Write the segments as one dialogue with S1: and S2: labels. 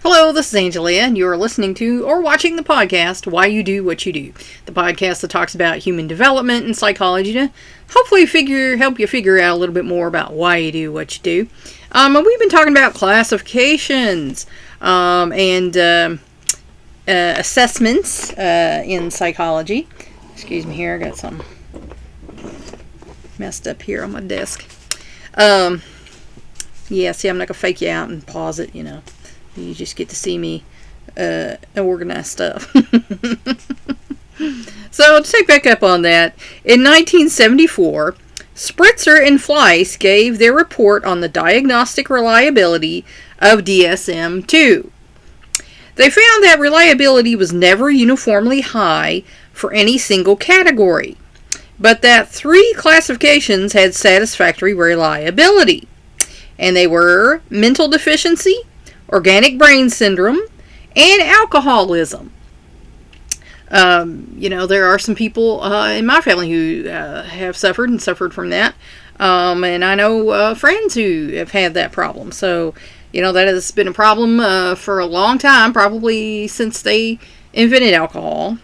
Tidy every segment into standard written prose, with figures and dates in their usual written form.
S1: Hello, this is Angelia, and you're listening to or watching the podcast, Why You Do What You Do. The podcast that talks about human development and psychology to hopefully help you figure out a little bit more about why you do what you do. And we've been talking about classifications and assessments in psychology. Excuse me here, I got something messed up here on my desk. Yeah, see, I'm not going to fake you out and pause it, you know. You just get to see me organize stuff. So, to take back up on that, in 1974, Spritzer and Fleiss gave their report on the diagnostic reliability of DSM-2. They found that reliability was never uniformly high for any single category, but that 3 classifications had satisfactory reliability, and they were mental deficiency, organic brain syndrome, and alcoholism. There are some people in my family who have suffered from that. And I know friends who have had that problem. So, that has been a problem for a long time, probably since they invented alcohol.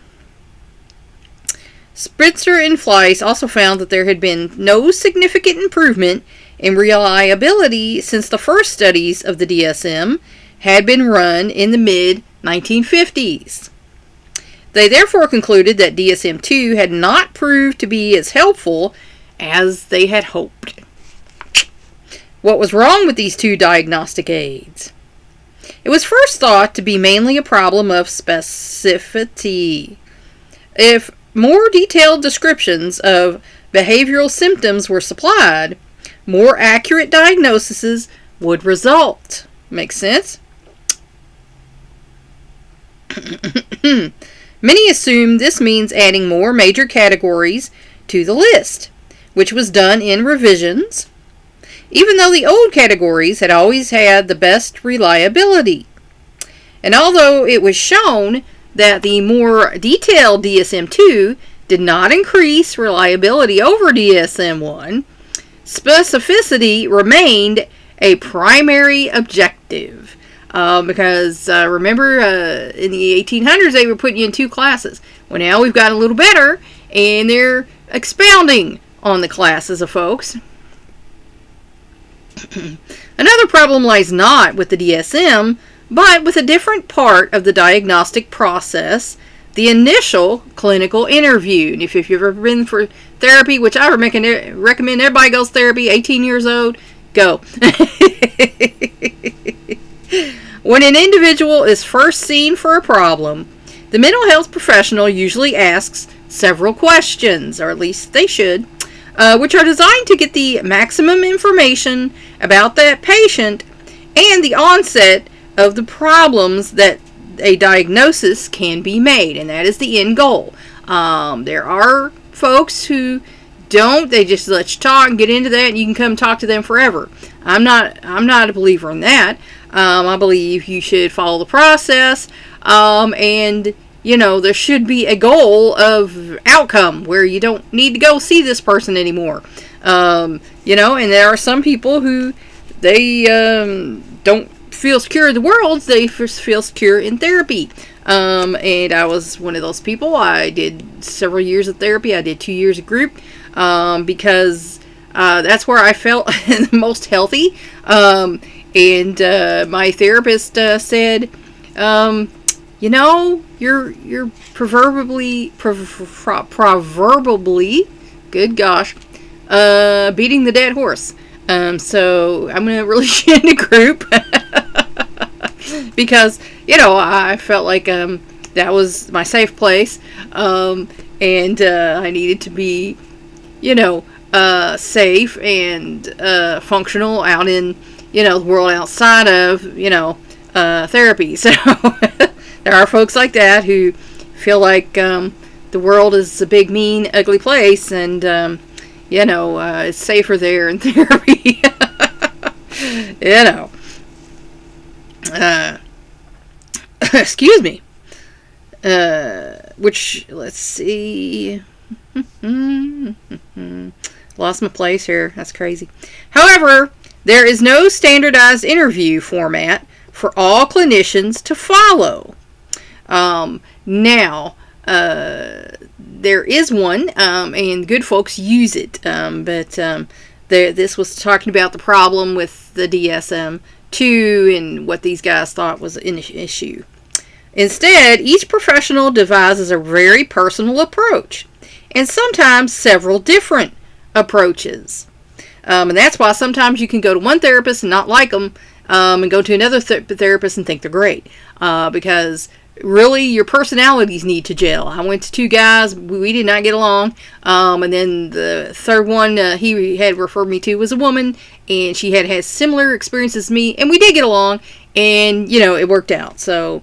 S1: Spritzer and Fleiss also found that there had been no significant improvement in reliability since the first studies of the DSM had been run in the mid-1950s. They therefore concluded that DSM-2 had not proved to be as helpful as they had hoped. What was wrong with these 2 diagnostic aids? It was first thought to be mainly a problem of specificity. If more detailed descriptions of behavioral symptoms were supplied, more accurate diagnoses would result. Makes sense? Many assume this means adding more major categories to the list, which was done in revisions, even though the old categories had always had the best reliability. And although it was shown that the more detailed DSM-2 did not increase reliability over DSM-1, specificity remained a primary objective. Because remember, in the 1800s, they were putting you in 2 classes. Well, now we've got a little better, and they're expounding on the classes of folks. Another problem lies not with the DSM, but with a different part of the diagnostic process, the initial clinical interview. And if you've ever been for therapy, which I recommend everybody goes therapy, 18 years old, go. When an individual is first seen for a problem, the mental health professional usually asks several questions, or at least they should, which are designed to get the maximum information about that patient and the onset of the problems that a diagnosis can be made, and that is the end goal. There are folks who don't, they just let you talk and get into that, and you can come talk to them forever. I'm not a believer in that. I believe you should follow the process, and there should be a goal of outcome where you don't need to go see this person anymore. And there are some people who they don't feel secure in the world, they feel secure in therapy. And I was one of those people. I did several years of therapy. I did 2 years of group, because that's where I felt the most healthy. And my therapist said, you're proverbially, good gosh, beating the dead horse. So I'm going to really get in a group because, I felt like that was my safe place. And I needed to be, safe and functional out in, the world outside of, therapy. So there are folks like that who feel like the world is a big, mean, ugly place, and it's safer there in therapy. Excuse me. Which, let's see. Lost my place here. That's crazy. However, there is no standardized interview format for all clinicians to follow. Now, there is one, and good folks use it, but this was talking about the problem with the DSM-2 and what these guys thought was an issue. Instead, each professional devises a very personal approach, and sometimes several different approaches. And that's why sometimes you can go to one therapist and not like them, and go to another therapist and think they're great, because really your personalities need to gel. I went to two guys, we did not get along, and then the third one he had referred me to was a woman, and she had similar experiences as me, and we did get along, and it worked out. So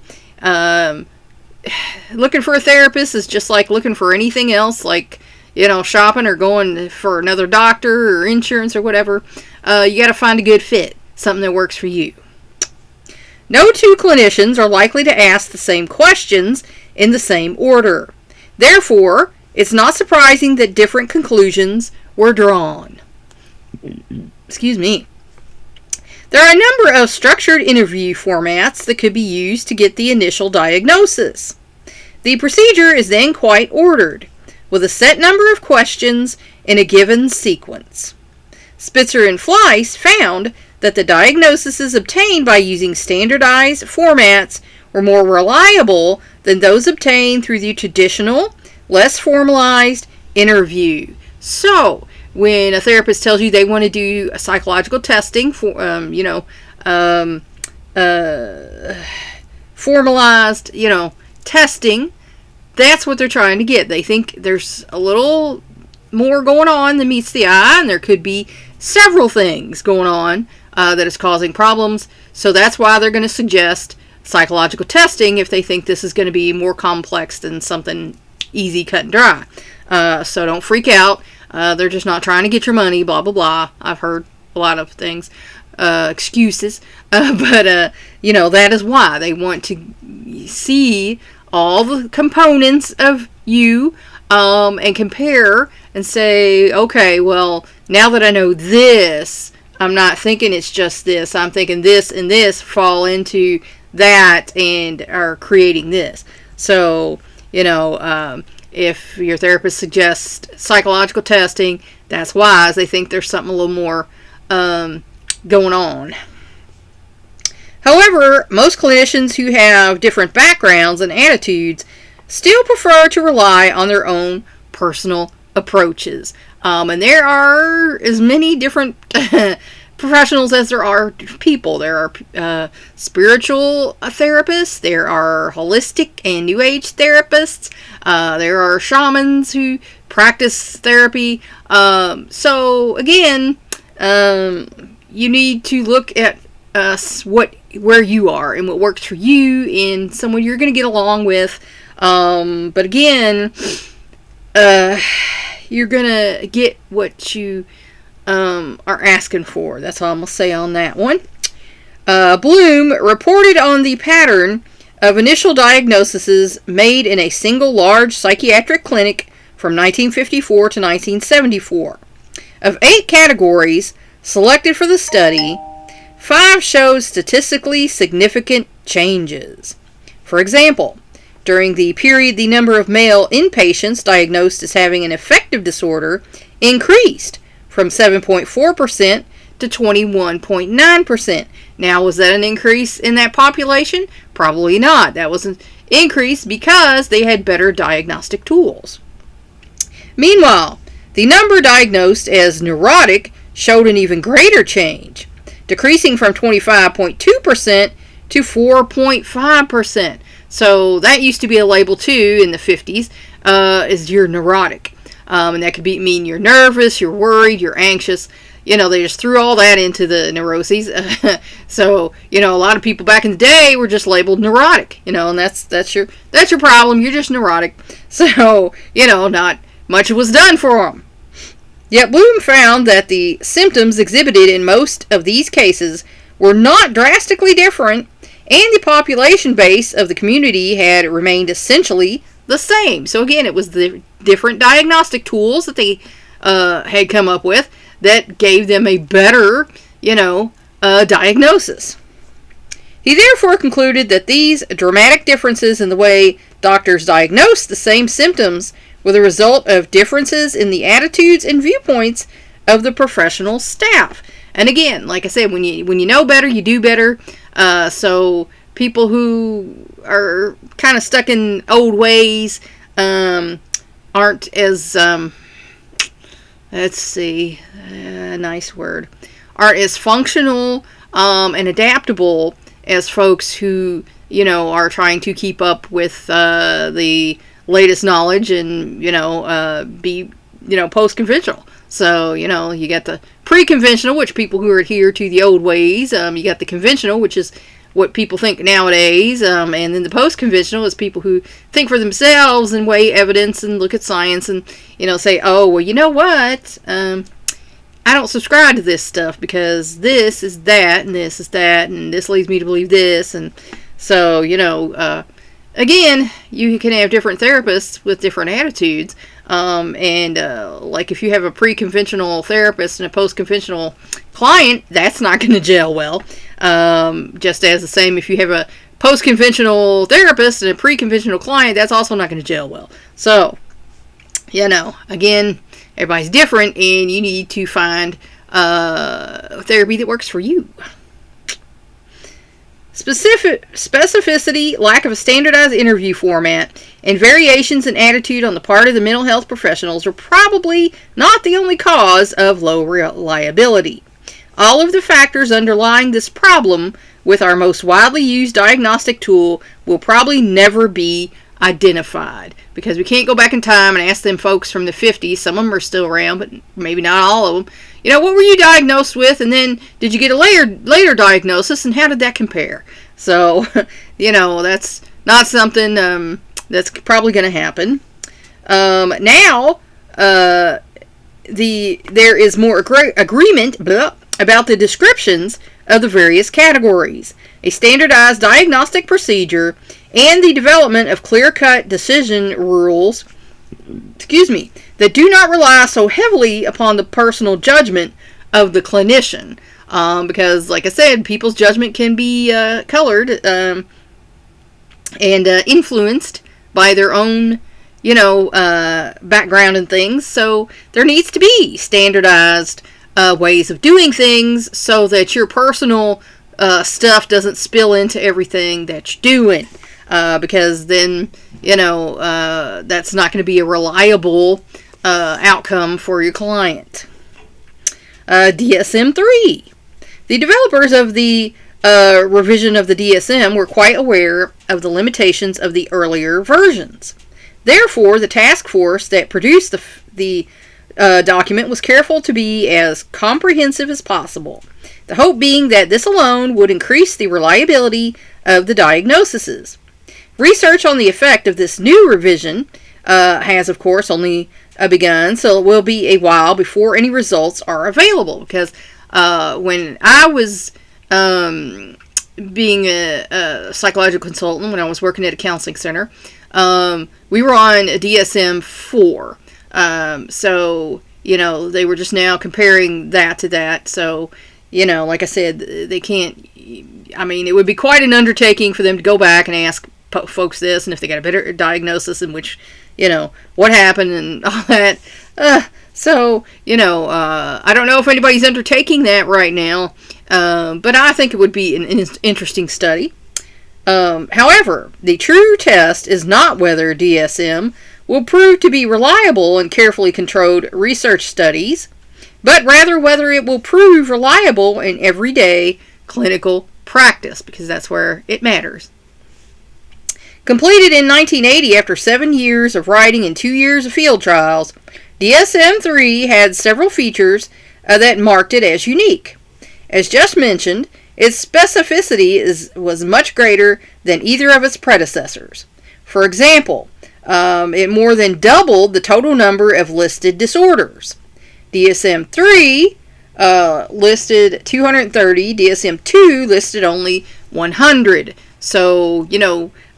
S1: looking for a therapist is just like looking for anything else, like shopping or going for another doctor or insurance or whatever. You got to find a good fit, something that works for you. No two clinicians are likely to ask the same questions in the same order. Therefore, it's not surprising that different conclusions were drawn. Excuse me. There are a number of structured interview formats that could be used to get the initial diagnosis. The procedure is then quite ordered, with a set number of questions in a given sequence. Spitzer and Fleiss found that the diagnoses obtained by using standardized formats were more reliable than those obtained through the traditional, less formalized interview. So, when a therapist tells you they want to do a psychological testing for, formalized, testing, that's what they're trying to get. They think there's a little more going on than meets the eye, and there could be several things going on that is causing problems. So that's why they're going to suggest psychological testing if they think this is going to be more complex than something easy, cut and dry. So don't freak out. They're just not trying to get your money, blah, blah, blah. I've heard a lot of things, excuses. But that is why they want to see all the components of you and compare and say, okay, well, now that I know this, I'm not thinking it's just this. I'm thinking this and this fall into that and are creating this. So, if your therapist suggests psychological testing, that's wise. They think there's something a little more going on. However, most clinicians who have different backgrounds and attitudes still prefer to rely on their own personal approaches. And there are as many different professionals as there are people. There are spiritual therapists, there are holistic and New Age therapists, there are shamans who practice therapy. So again, you need to look at where you are and what works for you and someone you're going to get along with. But again, you're going to get what you are asking for. That's all I'm going to say on that one. Bloom reported on the pattern of initial diagnoses made in a single large psychiatric clinic from 1954 to 1974. Of 8 categories selected for the study, 5 showed statistically significant changes. For example, during the period the number of male inpatients diagnosed as having an affective disorder increased from 7.4% to 21.9%. Now, was that an increase in that population? Probably not. That was an increase because they had better diagnostic tools. Meanwhile, the number diagnosed as neurotic showed an even greater change, decreasing from 25.2% to 4.5%. So that used to be a label too in the 50s, is you're neurotic. And that could mean you're nervous, you're worried, you're anxious. They just threw all that into the neuroses. So, a lot of people back in the day were just labeled neurotic, and that's your problem. You're just neurotic. So, not much was done for them. Yet Bloom found that the symptoms exhibited in most of these cases were not drastically different, and the population base of the community had remained essentially the same. So again, it was the different diagnostic tools that they had come up with that gave them a better, diagnosis. He therefore concluded that these dramatic differences in the way doctors diagnose the same symptoms were the result of differences in the attitudes and viewpoints of the professional staff. And again, like I said, when you know better, you do better. So people who are kind of stuck in old ways aren't as let's see, nice word, aren't as functional and adaptable as folks who, are trying to keep up with the latest knowledge and, be, post-conventional. So, you got the pre-conventional, which people who adhere to the old ways. You got the conventional, which is what people think nowadays. And then the post-conventional is people who think for themselves and weigh evidence and look at science and, say, oh, well, you know what? I don't subscribe to this stuff because this is that and this is that and this leads me to believe this. And so, again, you can have different therapists with different attitudes. Like if you have a pre-conventional therapist and a post-conventional client, that's not going to gel well. Just as the same if you have a post-conventional therapist and a pre-conventional client, that's also not going to gel well. So, again, everybody's different, and you need to find therapy that works for you. Specificity, lack of a standardized interview format, and variations in attitude on the part of the mental health professionals are probably not the only cause of low reliability. All of the factors underlying this problem with our most widely used diagnostic tool will probably never be identified, because we can't go back in time and ask them folks from the 50s. Some of them are still around, but maybe not all of them. What were you diagnosed with, and then did you get a later diagnosis, and how did that compare? So, that's not something that's probably going to happen. Now, there is more agreement about the descriptions of the various categories, a standardized diagnostic procedure, and the development of clear-cut decision rules, that do not rely so heavily upon the personal judgment of the clinician. Because, like I said, people's judgment can be colored and influenced by their own, background and things. So there needs to be standardized ways of doing things so that your personal stuff doesn't spill into everything that you're doing. Because then, that's not going to be a reliable outcome for your client. DSM-3. The developers of the revision of the DSM were quite aware of the limitations of the earlier versions. Therefore, the task force that produced the document was careful to be as comprehensive as possible, the hope being that this alone would increase the reliability of the diagnoses. Research on the effect of this new revision has, of course, only begun, so it will be a while before any results are available. Because when I was being a psychological consultant, when I was working at a counseling center, we were on a DSM-4. So, they were just now comparing that to that. So, like I said, they can't, it would be quite an undertaking for them to go back and ask folks this, and if they got a better diagnosis, in which, what happened and all that. So, I don't know if anybody's undertaking that right now, but I think it would be an interesting study. However, the true test is not whether DSM will prove to be reliable in carefully controlled research studies, but rather whether it will prove reliable in everyday clinical practice, because that's where it matters. Completed in 1980 after 7 years of writing and 2 years of field trials, DSM-3 had several features that marked it as unique. As just mentioned, its specificity was much greater than either of its predecessors. For example, it more than doubled the total number of listed disorders. DSM-3 listed 230, DSM-2 listed only 100. So,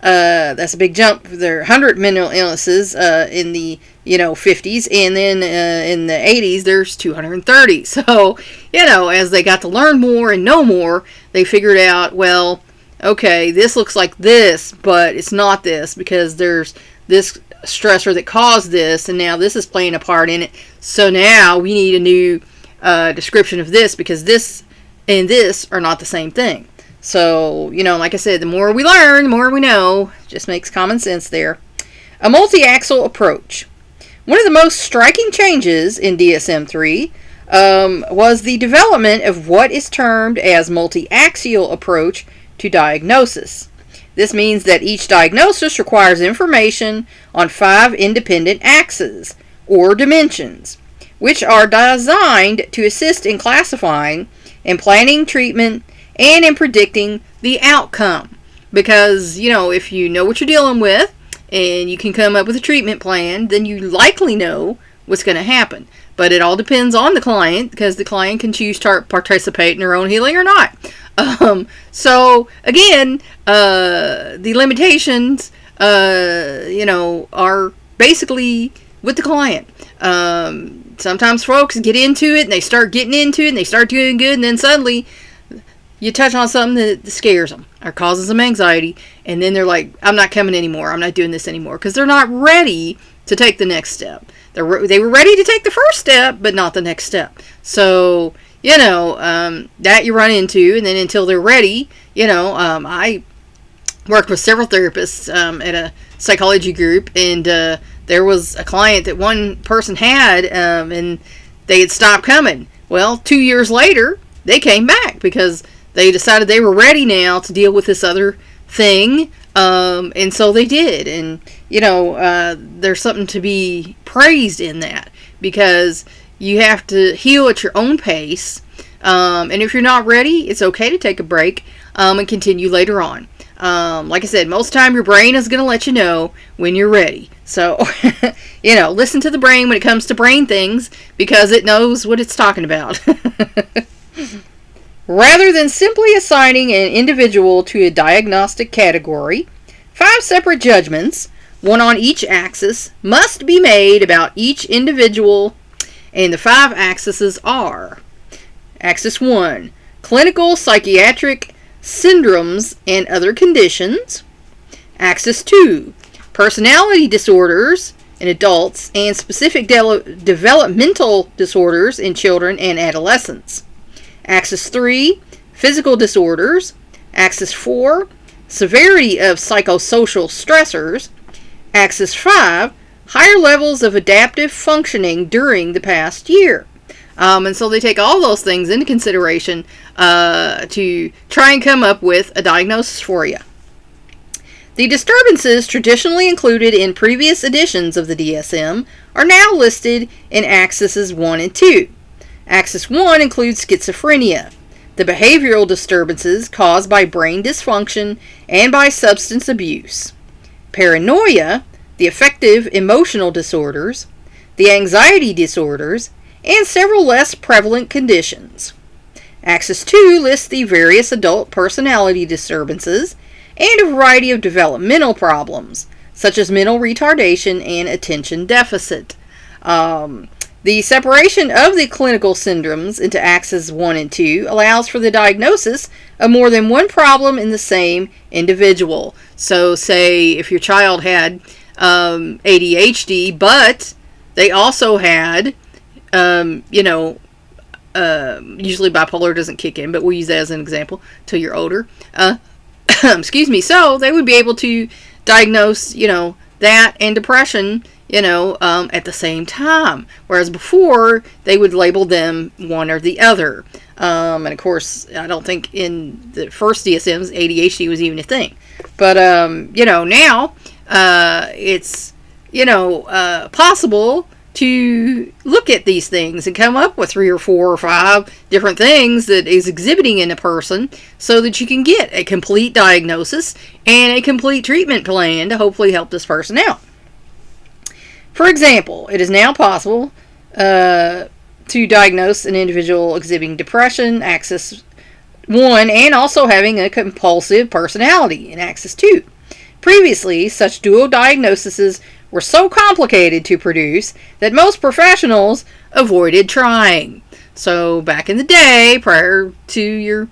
S1: that's a big jump. There are 100 mental illnesses in the 50s, and then in the 80s there's 230. So, as they got to learn more and know more, they figured out, well, okay, this looks like this, but it's not this because there's this stressor that caused this, and now this is playing a part in it. So now we need a new description of this because this and this are not the same thing. So, like I said, the more we learn, the more we know. Just makes common sense there. A multiaxial approach. One of the most striking changes in DSM-3 was the development of what is termed as multiaxial approach to diagnosis. This means that each diagnosis requires information on 5 independent axes, or dimensions, which are designed to assist in classifying and planning treatment and in predicting the outcome. Because, if you know what you're dealing with and you can come up with a treatment plan, then you likely know what's going to happen. But it all depends on the client, because the client can choose to participate in their own healing or not. So, again, the limitations, are basically with the client. Sometimes folks get into it, and they start getting into it, and they start doing good, and then suddenly you touch on something that scares them or causes them anxiety, and then they're like, I'm not coming anymore. I'm not doing this anymore, because they're not ready to take the next step. They were ready to take the first step, but not the next step. So, that you run into, and then until they're ready, I worked with several therapists at a psychology group, and there was a client that one person had, and they had stopped coming. Well, 2 years later, they came back because they decided they were ready now to deal with this other thing, and so they did. And, there's something to be praised in that, because you have to heal at your own pace, and if you're not ready, it's okay to take a break and continue later on. Like I said, most of the time your brain is going to let you know when you're ready. So, listen to the brain when it comes to brain things, because it knows what it's talking about. Rather than simply assigning an individual to a diagnostic category, 5 separate judgments, one on each axis, must be made about each individual, and the 5 axes are: Axis 1, clinical psychiatric syndromes and other conditions. Axis 2, personality disorders in adults and specific developmental disorders in children and adolescents. Axis 3, physical disorders. Axis 4, severity of psychosocial stressors. Axis 5, higher levels of adaptive functioning during the past year. And so they take all those things into consideration to try and come up with a diagnosis for you. The disturbances traditionally included in previous editions of the DSM are now listed in Axes 1 and 2. Axis 1 includes schizophrenia, the behavioral disturbances caused by brain dysfunction and by substance abuse; paranoia, the affective emotional disorders; the anxiety disorders, and several less prevalent conditions. Axis 2 lists the various adult personality disturbances and a variety of developmental problems, such as mental retardation and attention deficit. The separation of the clinical syndromes into Axes 1 and 2 allows for the diagnosis of more than one problem in the same individual. So, say if your child had ADHD, but they also had, usually bipolar doesn't kick in, but we'll use that as an example till you're older. Excuse me. So they would be able to diagnose, that and depression, at the same time. Whereas before, they would label them one or the other. And of course, I don't think in the first DSMs, ADHD was even a thing. But, now, it's, possible to look at these things and come up with 3 or 4 or 5 different things that is exhibiting in a person, so that you can get a complete diagnosis and a complete treatment plan to hopefully help this person out. For example, it is now possible to diagnose an individual exhibiting depression, Axis 1, and also having a compulsive personality in Axis 2. Previously, such dual diagnoses were so complicated to produce that most professionals avoided trying. So back in the day, prior to your,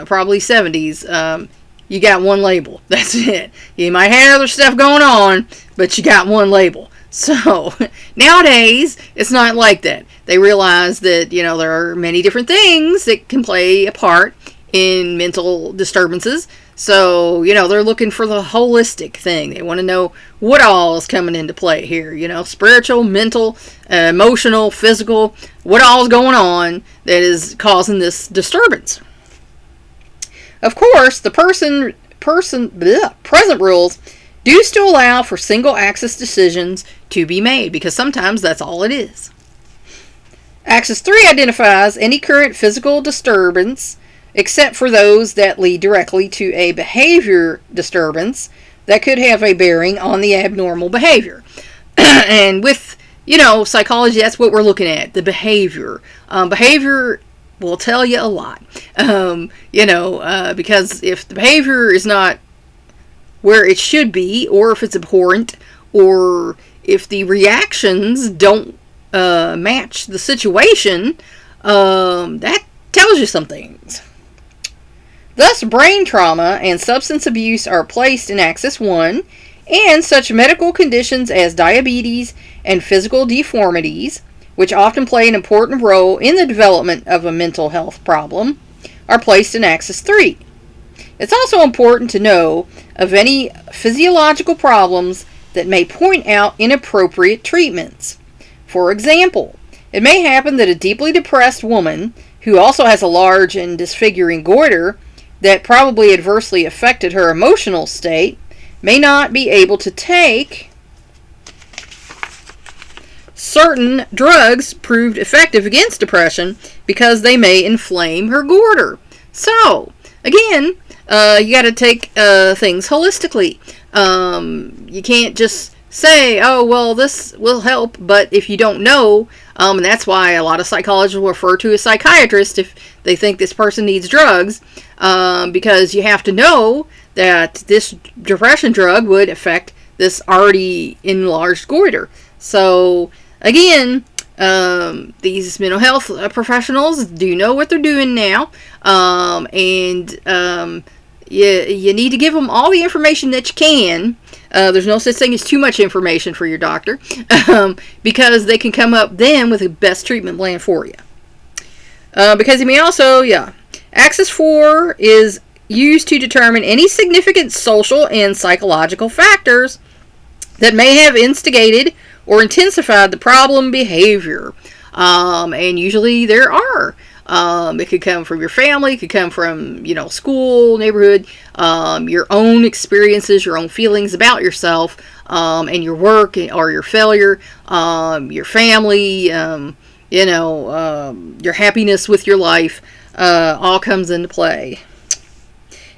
S1: probably 70s, you got one label. That's it. You might have other stuff going on, but you got one label. So nowadays, it's not like that. They realize that, there are many different things that can play a part in mental disturbances. So, they're looking for the holistic thing. They want to know what all is coming into play here. Spiritual, mental, emotional, physical, what all is going on that is causing this disturbance. Of course, the present rules do still allow for single axis decisions to be made, because sometimes that's all it is. Axis 3 identifies any current physical disturbance except for those that lead directly to a behavior disturbance that could have a bearing on the abnormal behavior. And with, psychology, that's what we're looking at, the behavior. Behavior will tell you a lot. Because if the behavior is not where it should be, or if it's abhorrent, or if the reactions don't match the situation, that tells you some things. Thus, brain trauma and substance abuse are placed in Axis 1, and such medical conditions as diabetes and physical deformities, which often play an important role in the development of a mental health problem, are placed in Axis 3. It's also important to know of any physiological problems that may point out inappropriate treatments. For example, it may happen that a deeply depressed woman who also has a large and disfiguring goiter that probably adversely affected her emotional state may not be able to take certain drugs proved effective against depression because they may inflame her goiter. So, again, you got to take things holistically. You can't just say, oh, well, this will help, but if you don't know, and that's why a lot of psychologists will refer to a psychiatrist if they think this person needs drugs, because you have to know that this depression drug would affect this already enlarged goiter. So, again, these mental health professionals do know what they're doing now, and you need to give them all the information that you can. There's no such thing as too much information for your doctor, because they can come up then with the best treatment plan for you. Because you may also, Axis 4 is used to determine any significant social and psychological factors that may have instigated or intensified the problem behavior. And usually there are. It could come from your family, it could come from, school, neighborhood, your own experiences, your own feelings about yourself, and your work or your failure, your family, your happiness with your life, all comes into play.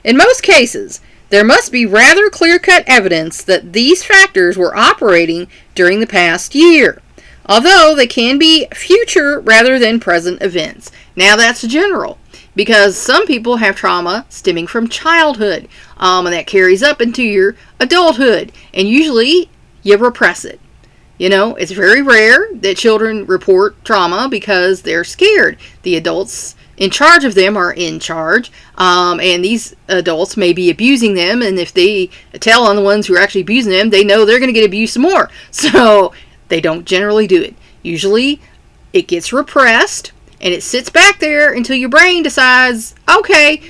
S1: In most cases, there must be rather clear-cut evidence that these factors were operating during the past year, although they can be future rather than present events. Now that's general, because some people have trauma stemming from childhood, and that carries up into your adulthood, and usually you repress it. It's very rare that children report trauma because they're scared. The adults in charge of them are in charge, and these adults may be abusing them, and if they tell on the ones who are actually abusing them, they know they're going to get abused some more. So they don't generally do it. Usually it gets repressed, and it sits back there until your brain decides, okay,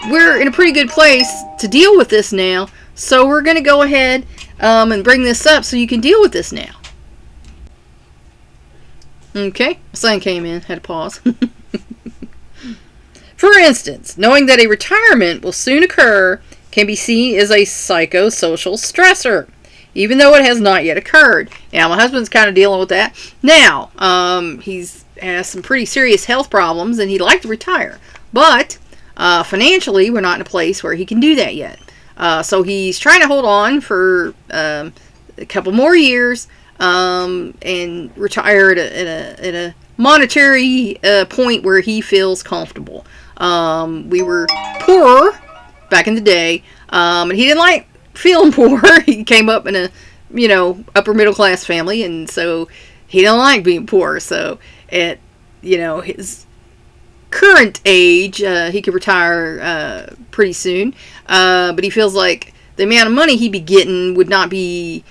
S1: we're in a pretty good place to deal with this now, so we're going to go ahead and bring this up so you can deal with this now. Okay, my son came in, had to pause. For instance, knowing that a retirement will soon occur can be seen as a psychosocial stressor, even though it has not yet occurred. Now, my husband's kind of dealing with that. Now, he's has some pretty serious health problems, and he'd like to retire. But, financially, we're not in a place where he can do that yet. So he's trying to hold on for a couple more years, and retire at a monetary point where he feels comfortable. We were poor back in the day, and he didn't like feeling poor. He came up in a, upper middle class family, and so he didn't like being poor. So his current age. He could retire pretty soon, but he feels like the amount of money he'd be getting would not be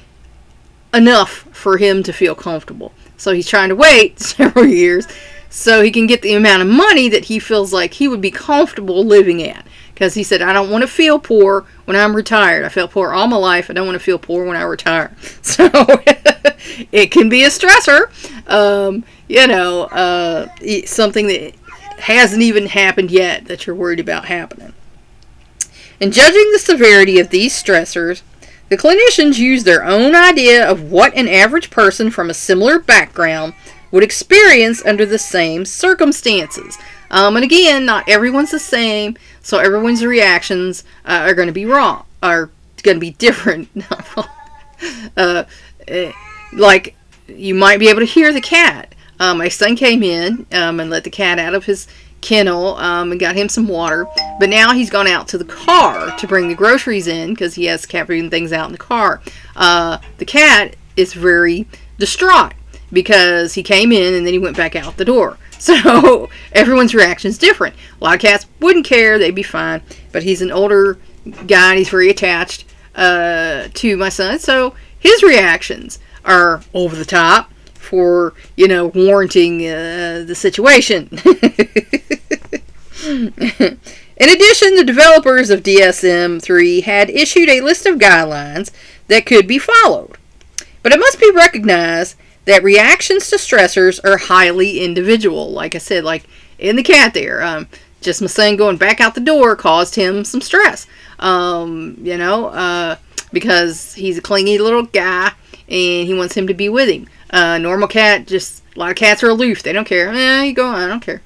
S1: enough for him to feel comfortable. So he's trying to wait several years so he can get the amount of money that he feels like he would be comfortable living at. Because he said, I don't want to feel poor when I'm retired. I felt poor all my life. I don't want to feel poor when I retire. So it can be a stressor. Something that hasn't even happened yet that you're worried about happening. In judging the severity of these stressors, the clinicians use their own idea of what an average person from a similar background would experience under the same circumstances. And again, not everyone's the same, so everyone's reactions are going to be wrong, are going to be different. Like, you might be able to hear the cat. My son came in and let the cat out of his kennel and got him some water, but now he's gone out to the car to bring the groceries in because he has cat food and things out in the car. The cat is very distraught because he came in and then he went back out the door. So everyone's reaction is different. A lot of cats wouldn't care, they'd be fine, but he's an older guy and he's very attached to my son, so his reactions are over the top for, warranting the situation. In addition, the developers of DSM-3 had issued a list of guidelines that could be followed. But it must be recognized that reactions to stressors are highly individual. Like I said, like in the cat there, just my son going back out the door caused him some stress. Because he's a clingy little guy and he wants him to be with him. Normal cat, just a lot of cats are aloof. They don't care. You go, I don't care.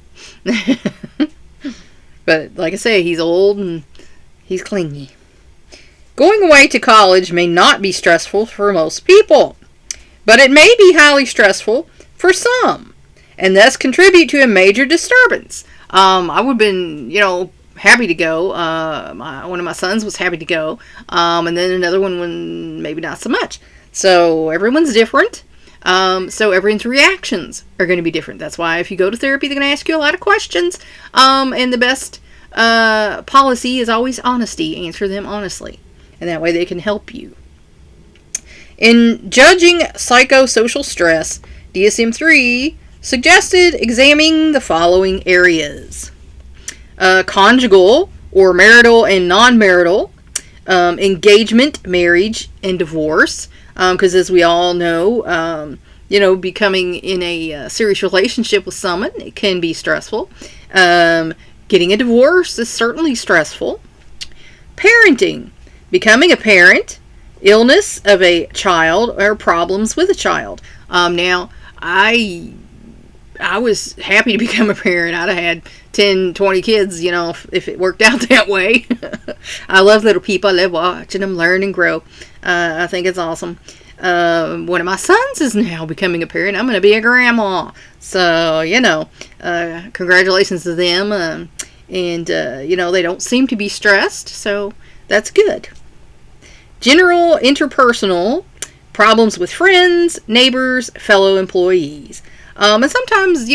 S1: But like I say, he's old and he's clingy. Going away to college may not be stressful for most people, but it may be highly stressful for some, and thus contribute to a major disturbance. I would have been, happy to go. One of my sons was happy to go, and then another one maybe not so much. So everyone's different. So everyone's reactions are going to be different. That's why if you go to therapy, they're going to ask you a lot of questions. And the best policy is always honesty. Answer them honestly. And that way they can help you. In judging psychosocial stress, DSM-3 suggested examining the following areas. Conjugal or marital and non-marital, engagement, marriage, and divorce. Because as we all know, becoming in a serious relationship with someone, it can be stressful. Getting a divorce is certainly stressful. Parenting, becoming a parent, illness of a child, or problems with a child. Now, I was happy to become a parent. I'd have had 10, 20 kids, if it worked out that way. I love little people. I love watching them learn and grow. I think it's awesome. One of my sons is now becoming a parent. I'm going to be a grandma. So, congratulations to them. And they don't seem to be stressed. So, that's good. General interpersonal problems with friends, neighbors, fellow employees. And sometimes,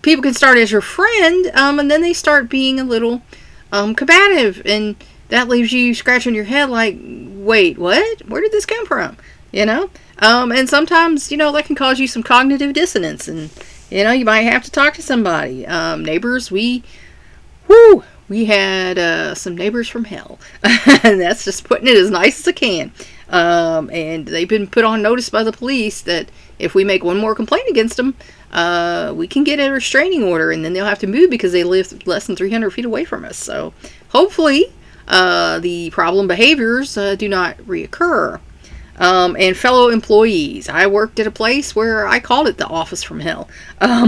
S1: people can start as your friend, and then they start being a little combative, and that leaves you scratching your head like, wait, what? Where did this come from? And sometimes, that can cause you some cognitive dissonance, and, you might have to talk to somebody. Neighbors, we had some neighbors from hell, and that's just putting it as nice as I can. And they've been put on notice by the police that if we make one more complaint against them, we can get a restraining order, and then they'll have to move because they live less than 300 feet away from us. So hopefully the problem behaviors do not reoccur. And fellow employees. I worked at a place where I called it the office from hell,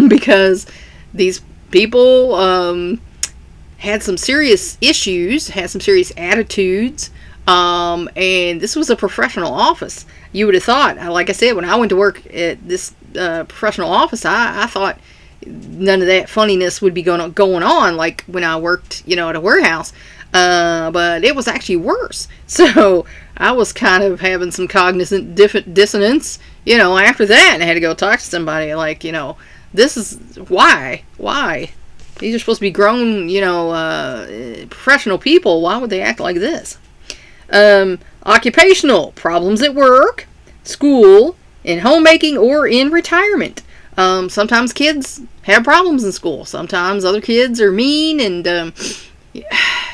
S1: because these people had some serious issues, had some serious attitudes, and this was a professional office. You would have thought, like I said, when I went to work at this professional office, I thought none of that funniness would be going on like when I worked, at a warehouse. But it was actually worse. So I was kind of having some cognitive dissonance, after that, and I had to go talk to somebody like, this is why These are supposed to be grown, professional people. Why would they act like this? Occupational problems at work, school, in homemaking, or in retirement. Sometimes kids have problems in school. Sometimes other kids are mean, and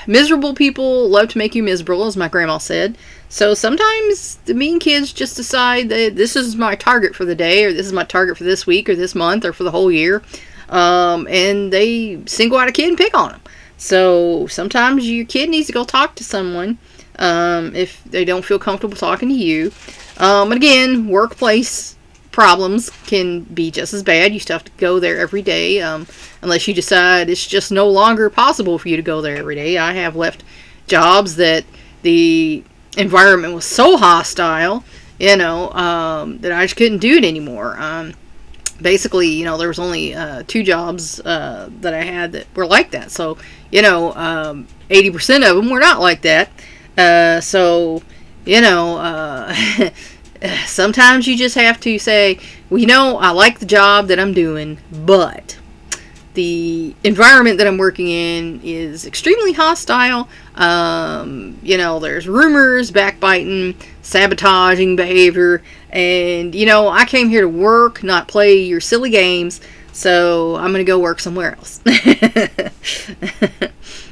S1: miserable people love to make you miserable, as my grandma said. So sometimes the mean kids just decide that this is my target for the day, or this is my target for this week, or this month, or for the whole year. And they single out a kid and pick on them. So sometimes your kid needs to go talk to someone if they don't feel comfortable talking to you. And again, workplace problems can be just as bad. You still have to go there every day, unless you decide it's just no longer possible for you to go there every day. I have left jobs that the environment was so hostile, that I just couldn't do it anymore. Basically, there was only 2 jobs that I had that were like that. So, 80% of them were not like that. Sometimes you just have to say, well, I like the job that I'm doing, but the environment that I'm working in is extremely hostile. There's rumors, backbiting, sabotaging behavior, and, I came here to work, not play your silly games, so I'm going to go work somewhere else.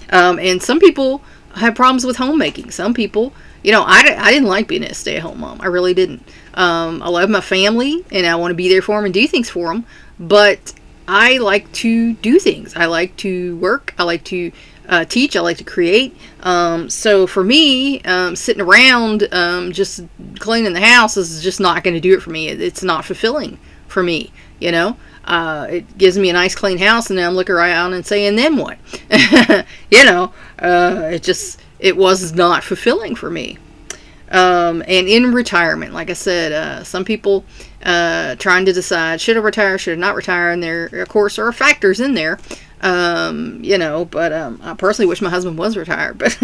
S1: And some people have problems with homemaking. Some people, I didn't like being a stay-at-home mom. I really didn't. I love my family, and I want to be there for them and do things for them, but I like to do things. I like to work. I like to teach. I like to create. So for me, sitting around just cleaning the house is just not going to do it for me. It's not fulfilling for me, It gives me a nice clean house, and then I'm looking around and saying, then what? It was not fulfilling for me. And in retirement, like I said, some people trying to decide, should I retire, should I not retire, and there, of course, are factors in there, but I personally wish my husband was retired, but,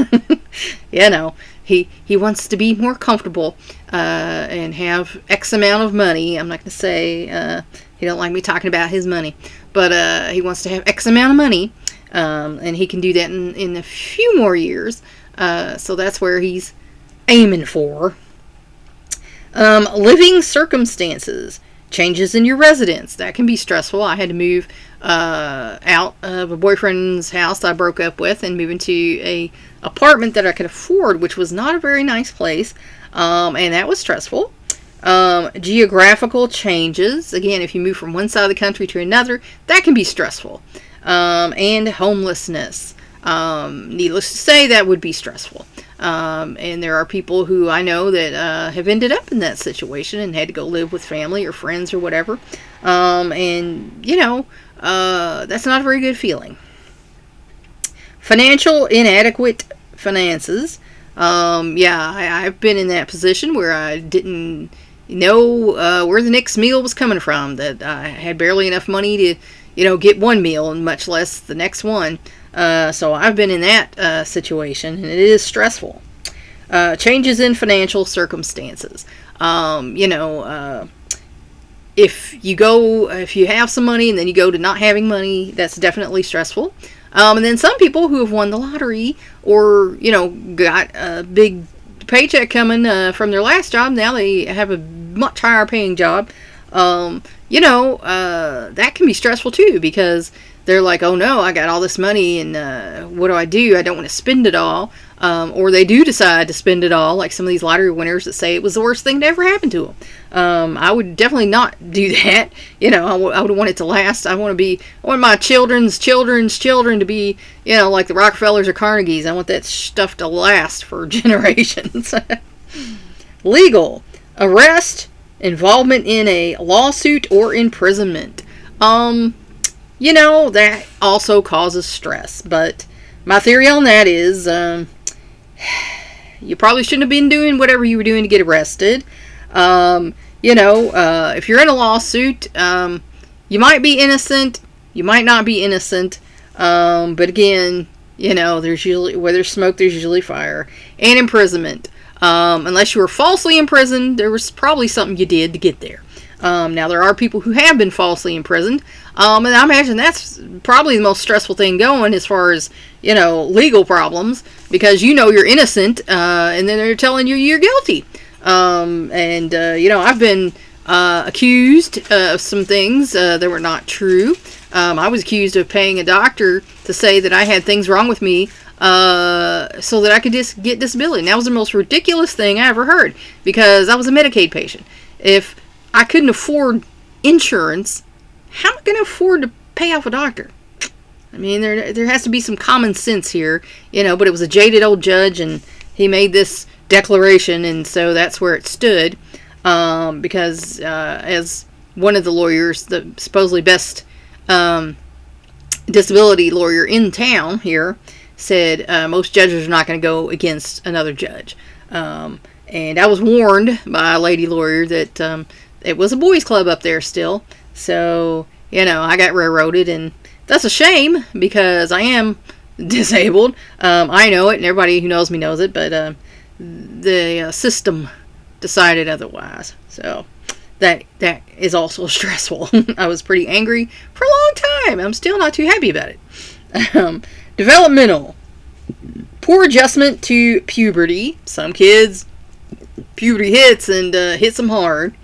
S1: he wants to be more comfortable and have X amount of money. I'm not going to say he don't like me talking about his money, but he wants to have X amount of money, and he can do that in a few more years, so that's where he's aiming for. Living circumstances, changes in your residence, that can be stressful. I had to move out of a boyfriend's house that I broke up with and move into a apartment that I could afford, which was not a very nice place, and that was stressful. Geographical changes, again, if you move from one side of the country to another, that can be stressful. And homelessness, needless to say, that would be stressful. And there are people who I know that have ended up in that situation and had to go live with family or friends or whatever. That's not a very good feeling. Financial inadequate finances. I've been in that position where I didn't know where the next meal was coming from, that I had barely enough money to, get one meal, and much less the next one. So I've been in that situation, and it is stressful. Changes in financial circumstances. If you have some money and then you go to not having money, that's definitely stressful. And then some people who have won the lottery or, got a big paycheck coming from their last job, now they have a much higher paying job. That can be stressful too, because they're like, oh no, I got all this money, and what do? I don't want to spend it all. Or they do decide to spend it all, like some of these lottery winners that say it was the worst thing to ever happen to them. I would definitely not do that. I would want it to last. I want my children's children to be, like the Rockefellers or Carnegies. I want that stuff to last for generations. Legal. Arrest, involvement in a lawsuit, or imprisonment. That also causes stress. But my theory on that is, you probably shouldn't have been doing whatever you were doing to get arrested. If you're in a lawsuit, you might be innocent, you might not be innocent. But again, there's usually, where there's smoke, there's usually fire. And imprisonment. Unless you were falsely imprisoned, there was probably something you did to get there. Now, there are people who have been falsely imprisoned, and I imagine that's probably the most stressful thing going as far as, legal problems, because you're innocent, and then they're telling you you're guilty. I've been accused of some things that were not true. I was accused of paying a doctor to say that I had things wrong with me so that I could just get disability. And that was the most ridiculous thing I ever heard, because I was a Medicaid patient. If I couldn't afford insurance, how am I going to afford to pay off a doctor? I mean, there has to be some common sense here, but it was a jaded old judge, and he made this declaration, and so that's where it stood, because as one of the lawyers, the supposedly best disability lawyer in town here, said most judges are not going to go against another judge. And I was warned by a lady lawyer that it was a boys' club up there still. So, I got railroaded, and that's a shame, because I am disabled. I know it, and everybody who knows me knows it, but the system decided otherwise. So that is also stressful. I was pretty angry for a long time. I'm still not too happy about it. Developmental. Poor adjustment to puberty. Some kids, puberty hits and hits them hard.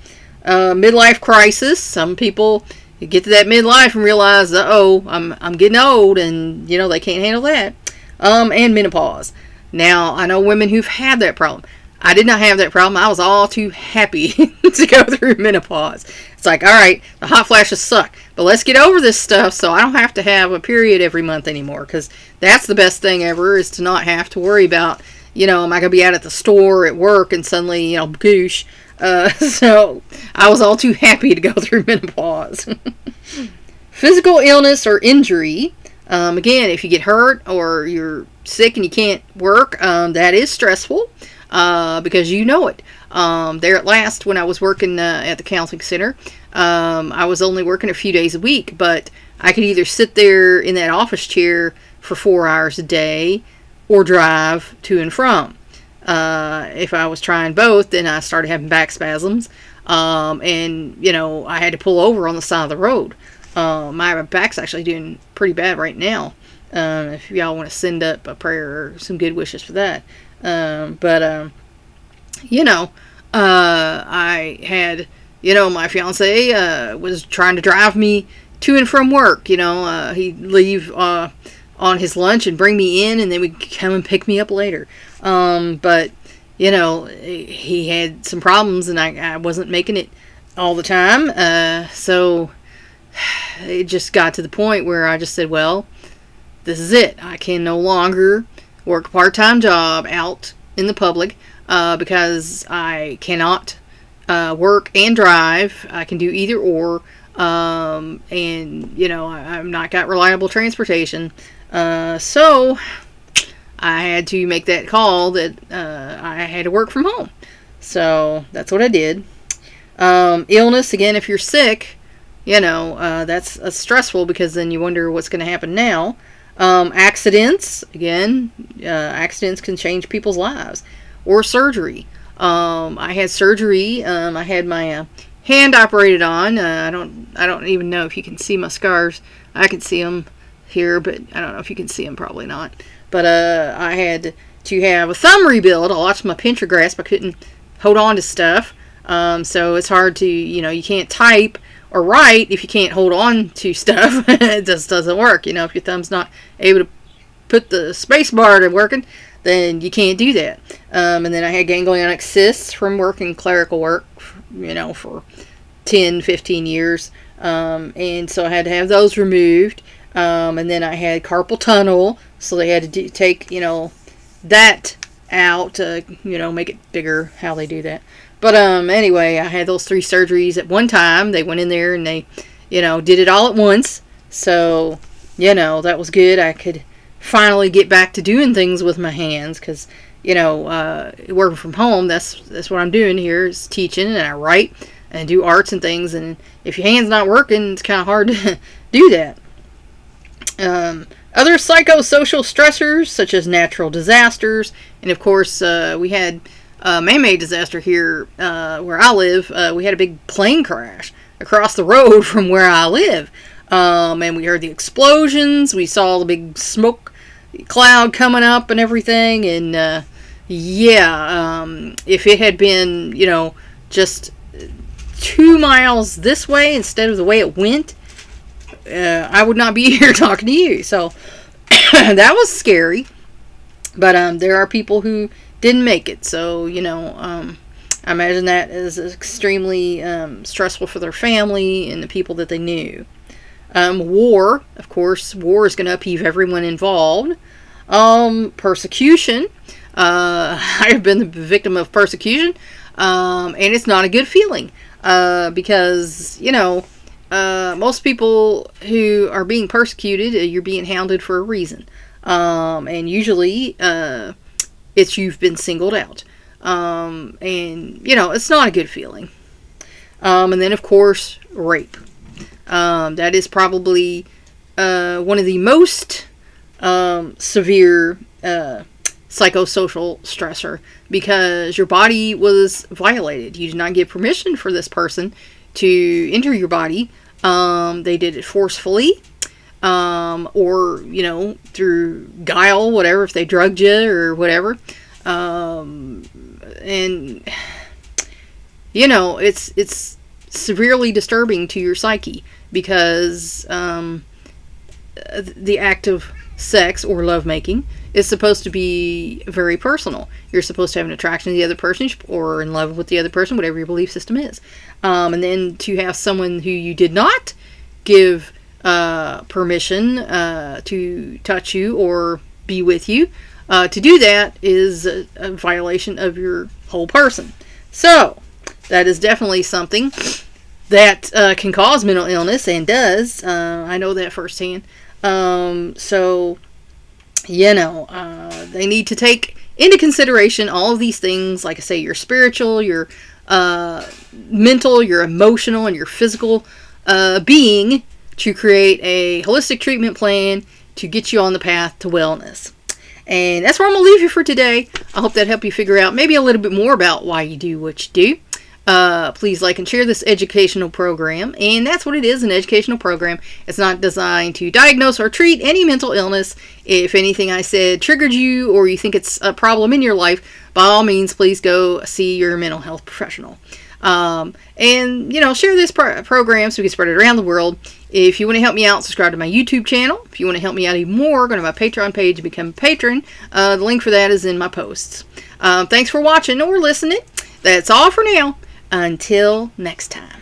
S1: Midlife crisis. Some people get to that midlife and realize, I'm getting old, and they can't handle that. And menopause. Now, I know women who've had that problem. I did not have that problem. I was all too happy to go through menopause. It's like, all right, the hot flashes suck, but let's get over this stuff so I don't have to have a period every month anymore, because that's the best thing ever, is to not have to worry about, am I going to be out at the store, at work, and suddenly, goosh. So I was all too happy to go through menopause. Physical illness or injury. Again, if you get hurt or you're sick and you can't work, that is stressful, because you know it. There at last, when I was working at the counseling center, I was only working a few days a week, but I could either sit there in that office chair for 4 hours a day or drive to and from. If I was trying both, then I started having back spasms, and I had to pull over on the side of the road. My back's actually doing pretty bad right now. If y'all want to send up a prayer or some good wishes for that. I had, my fiance was trying to drive me to and from work. He'd leave on his lunch and bring me in, and then we'd come and pick me up later. But he had some problems, and I wasn't making it all the time. So it just got to the point where I just said, well, this is it. I can no longer work a part-time job out in the public, because I cannot work and drive. I can do either or, and I'm not got reliable transportation, so I had to make that call that I had to work from home. So that's what I did. Illness, again, if you're sick, that's stressful, because then you wonder what's going to happen now. Accidents, again, accidents can change people's lives. Or surgery. I had surgery. I had my hand operated on. I don't even know if you can see my scars. I can see them here, but I don't know if you can see them. Probably not. But I had to have a thumb rebuild. I lost my pincher grasp. I couldn't hold on to stuff. So it's hard to, you can't type or write if you can't hold on to stuff. It just doesn't work. If your thumb's not able to put the space bar to working, then you can't do that. And then I had ganglionic cysts from working clerical work, for 10, 15 years. And so I had to have those removed. And then I had carpal tunnel, so they had to take, that out to, make it bigger, how they do that. But anyway, I had those 3 surgeries at one time. They went in there and they, did it all at once. So, that was good. I could finally get back to doing things with my hands, because working from home, that's what I'm doing here, is teaching, and I write and do arts and things, and if your hand's not working, it's kind of hard to do that. Other psychosocial stressors, such as natural disasters, and of course we had man-made disaster here where I live. We had a big plane crash across the road from where I live. And we heard the explosions. We saw the big smoke cloud coming up and everything. And if it had been, just 2 miles this way instead of the way it went, I would not be here talking to you. So that was scary. But there are people who didn't make it. So, I imagine that is extremely stressful for their family and the people that they knew. War, of course, war is going to upheave everyone involved. Persecution. I've been the victim of persecution, and it's not a good feeling. Because, most people who are being persecuted, you're being hounded for a reason. And usually, it's you've been singled out. And, it's not a good feeling. And then, of course, rape. That is probably one of the most severe psychosocial stressor, because your body was violated. You did not give permission for this person to enter your body. They did it forcefully, or, through guile, whatever, if they drugged you or whatever. And, it's severely disturbing to your psyche, because the act of sex or lovemaking is supposed to be very personal. You're supposed to have an attraction to the other person or in love with the other person, whatever your belief system is. And then to have someone who you did not give permission to touch you or be with you, to do that is a violation of your whole person. So, that is definitely something that can cause mental illness, and does. I know that firsthand. They need to take into consideration all of these things. Like I say, your spiritual, your mental, your emotional, and your physical being, to create a holistic treatment plan to get you on the path to wellness. And that's where I'm going to leave you for today. I hope that helped you figure out maybe a little bit more about why you do what you do. Please like and share this educational program. And that's what it is, an educational program. It's not designed to diagnose or treat any mental illness. If anything I said triggered you, or you think it's a problem in your life, by all means, please go see your mental health professional. Share this program so we can spread it around the world. If you want to help me out, subscribe to my YouTube channel. If you want to help me out even more, go to my Patreon page and become a patron. The link for that is in my posts. Thanks for watching or listening. That's all for now. Until next time.